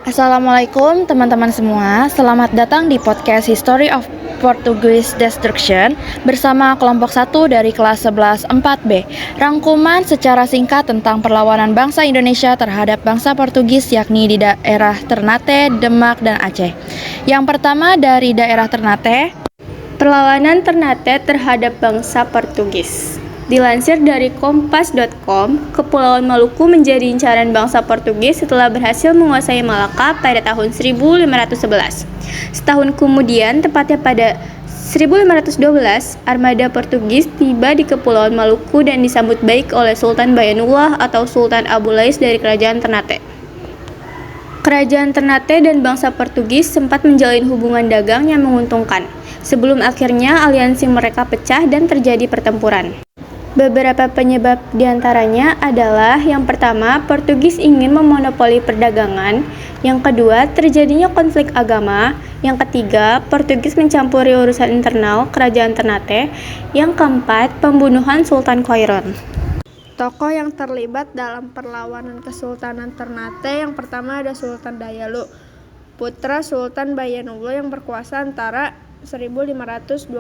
Assalamualaikum teman-teman semua, selamat datang di podcast History of Portuguese Destruction bersama kelompok 1 dari kelas 11 4B. Rangkuman secara singkat tentang perlawanan bangsa Indonesia terhadap bangsa Portugis yakni di daerah Ternate, Demak, dan Aceh. Yang pertama dari daerah Ternate. Perlawanan Ternate terhadap bangsa Portugis. Dilansir dari kompas.com, Kepulauan Maluku menjadi incaran bangsa Portugis setelah berhasil menguasai Malaka pada tahun 1511. Setahun kemudian, tepatnya pada 1512, armada Portugis tiba di Kepulauan Maluku dan disambut baik oleh Sultan Bayanuwah atau Sultan Abulais dari Kerajaan Ternate. Kerajaan Ternate dan bangsa Portugis sempat menjalin hubungan dagang yang menguntungkan, sebelum akhirnya aliansi mereka pecah dan terjadi pertempuran. Beberapa penyebab diantaranya adalah yang pertama, Portugis ingin memonopoli perdagangan, yang kedua, terjadinya konflik agama, yang ketiga, Portugis mencampuri urusan internal kerajaan Ternate, yang keempat, pembunuhan Sultan Khairon. Tokoh yang terlibat dalam perlawanan Kesultanan Ternate yang pertama ada Sultan Dayalu, putra Sultan Bayanuwah yang berkuasa antara 1529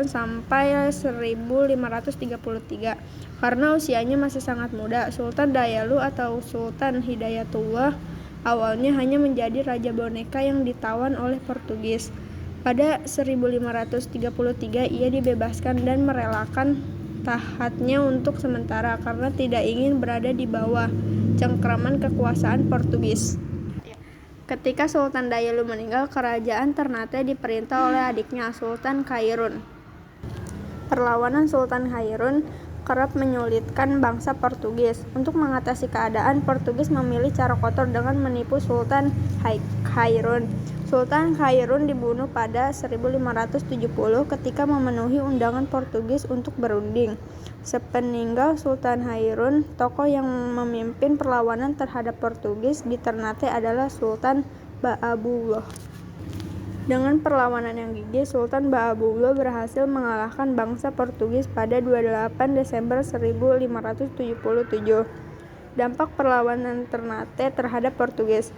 sampai 1533. Karena usianya masih sangat muda, Sultan Dayalu atau Sultan Hidayatullah awalnya hanya menjadi raja boneka yang ditawan oleh Portugis. Pada 1533 ia dibebaskan dan merelakan tahatnya untuk sementara karena tidak ingin berada di bawah cengkraman kekuasaan Portugis. Ketika Sultan Dayalu meninggal, kerajaan Ternate diperintah oleh adiknya Sultan Khairun. Perlawanan Sultan Khairun kerap menyulitkan bangsa Portugis. Untuk mengatasi keadaan, Portugis memilih cara kotor dengan menipu Sultan Khairun. Sultan Khairun dibunuh pada 1570 ketika memenuhi undangan Portugis untuk berunding. Sepeninggal Sultan Khairun, tokoh yang memimpin perlawanan terhadap Portugis di Ternate adalah Sultan Ba'abullah. Dengan perlawanan yang gigih, Sultan Ba'abullah berhasil mengalahkan bangsa Portugis pada 28 Desember 1577. Dampak perlawanan Ternate terhadap Portugis.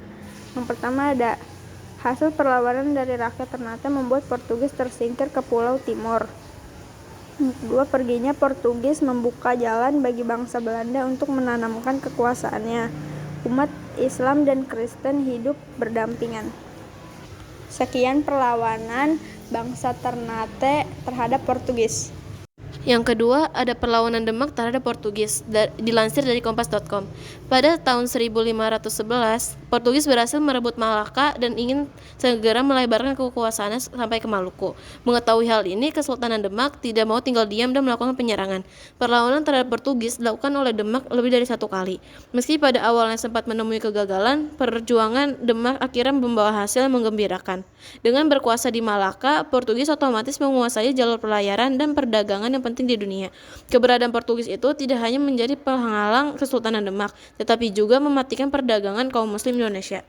Yang pertama ada hasil perlawanan dari rakyat Ternate membuat Portugis tersingkir ke Pulau Timor. Kedua, perginya Portugis membuka jalan bagi bangsa Belanda untuk menanamkan kekuasaannya. Umat Islam dan Kristen hidup berdampingan. Sekian perlawanan bangsa Ternate terhadap Portugis. Yang kedua, ada perlawanan Demak terhadap Portugis, dilansir dari kompas.com. Pada tahun 1511, Portugis berhasil merebut Malaka dan ingin segera melebarkan kekuasaannya sampai ke Maluku. Mengetahui hal ini, Kesultanan Demak tidak mau tinggal diam dan melakukan penyerangan. Perlawanan terhadap Portugis dilakukan oleh Demak lebih dari satu kali. Meski pada awalnya sempat menemui kegagalan, perjuangan Demak akhirnya membawa hasil yang menggembirakan. Dengan berkuasa di Malaka, Portugis otomatis menguasai jalur pelayaran dan perdagangan yang penting di dunia. Keberadaan Portugis itu tidak hanya menjadi penghalang Kesultanan Demak, tetapi juga mematikan perdagangan kaum muslim Indonesia.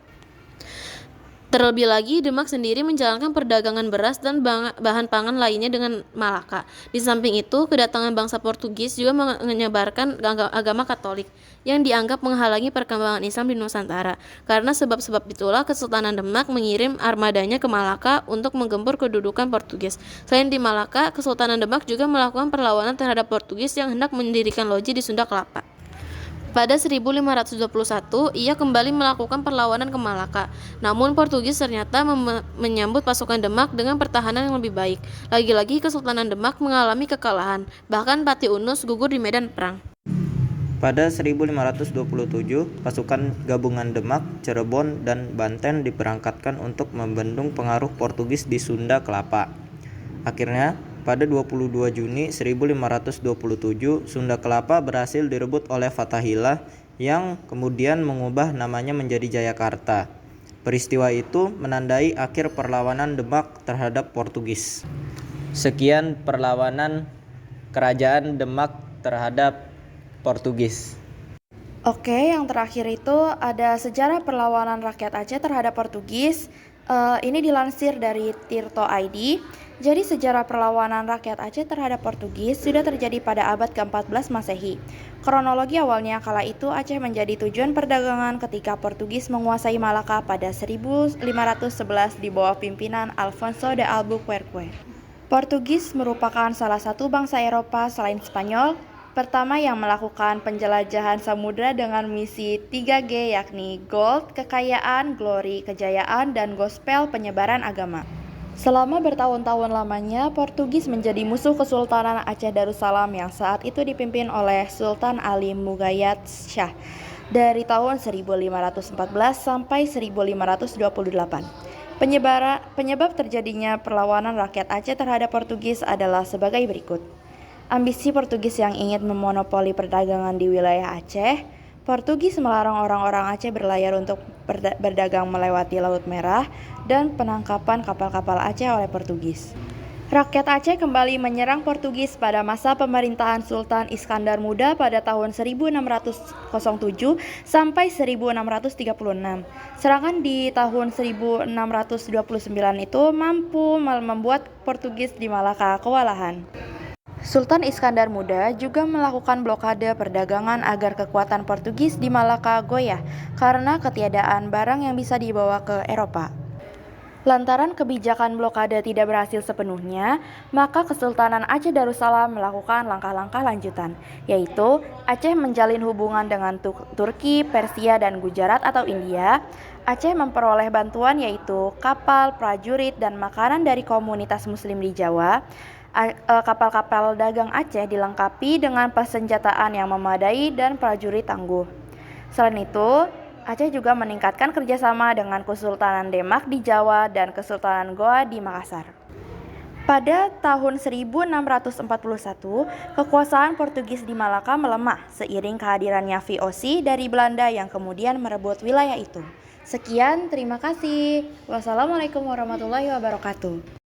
Terlebih lagi, Demak sendiri menjalankan perdagangan beras dan bahan pangan lainnya dengan Malaka. Di samping itu, kedatangan bangsa Portugis juga menyebarkan agama Katolik yang dianggap menghalangi perkembangan Islam di Nusantara. Karena sebab-sebab itulah Kesultanan Demak mengirim armadanya ke Malaka untuk menggempur kedudukan Portugis. Selain di Malaka, Kesultanan Demak juga melakukan perlawanan terhadap Portugis yang hendak mendirikan loji di Sunda Kelapa. Pada 1521, ia kembali melakukan perlawanan ke Malaka. Namun Portugis ternyata menyambut pasukan Demak dengan pertahanan yang lebih baik. Lagi-lagi Kesultanan Demak mengalami kekalahan, bahkan Pati Unus gugur di medan perang. Pada 1527, pasukan gabungan Demak, Cirebon, dan Banten diberangkatkan untuk membendung pengaruh Portugis di Sunda Kelapa. Akhirnya, pada 22 Juni 1527, Sunda Kelapa berhasil direbut oleh Fathahillah yang kemudian mengubah namanya menjadi Jayakarta. Peristiwa itu menandai akhir perlawanan Demak terhadap Portugis. Sekian perlawanan Kerajaan Demak terhadap Portugis. Oke, yang terakhir itu ada sejarah perlawanan rakyat Aceh terhadap Portugis. Ini dilansir dari Tirto ID. Jadi sejarah perlawanan rakyat Aceh terhadap Portugis sudah terjadi pada abad ke-14 Masehi. Kronologi awalnya kala itu Aceh menjadi tujuan perdagangan ketika Portugis menguasai Malaka pada 1511 di bawah pimpinan Alfonso de Albuquerque. Portugis merupakan salah satu bangsa Eropa selain Spanyol pertama yang melakukan penjelajahan samudra dengan misi 3G yakni Gold, Kekayaan, Glory, Kejayaan, dan Gospel penyebaran agama. Selama bertahun-tahun lamanya, Portugis menjadi musuh Kesultanan Aceh Darussalam yang saat itu dipimpin oleh Sultan Ali Mugayyad Shah dari tahun 1514 sampai 1528. Penyebab terjadinya perlawanan rakyat Aceh terhadap Portugis adalah sebagai berikut. Ambisi Portugis yang ingin memonopoli perdagangan di wilayah Aceh. Portugis melarang orang-orang Aceh berlayar untuk berdagang melewati Laut Merah dan penangkapan kapal-kapal Aceh oleh Portugis. Rakyat Aceh kembali menyerang Portugis pada masa pemerintahan Sultan Iskandar Muda pada tahun 1607 sampai 1636. Serangan di tahun 1629 itu mampu membuat Portugis di Malaka kewalahan. Sultan Iskandar Muda juga melakukan blokade perdagangan agar kekuatan Portugis di Malaka goyah karena ketiadaan barang yang bisa dibawa ke Eropa. Lantaran kebijakan blokade tidak berhasil sepenuhnya, maka Kesultanan Aceh Darussalam melakukan langkah-langkah lanjutan, yaitu Aceh menjalin hubungan dengan Turki, Persia, dan Gujarat atau India. Aceh memperoleh bantuan yaitu kapal, prajurit, dan makanan dari komunitas Muslim di Jawa. Kapal-kapal dagang Aceh dilengkapi dengan persenjataan yang memadai dan prajurit tangguh. Selain itu, Aceh juga meningkatkan kerjasama dengan Kesultanan Demak di Jawa dan Kesultanan Goa di Makassar. Pada tahun 1641, kekuasaan Portugis di Malaka melemah seiring kehadirannya VOC dari Belanda yang kemudian merebut wilayah itu. Sekian, terima kasih. Wassalamualaikum warahmatullahi wabarakatuh.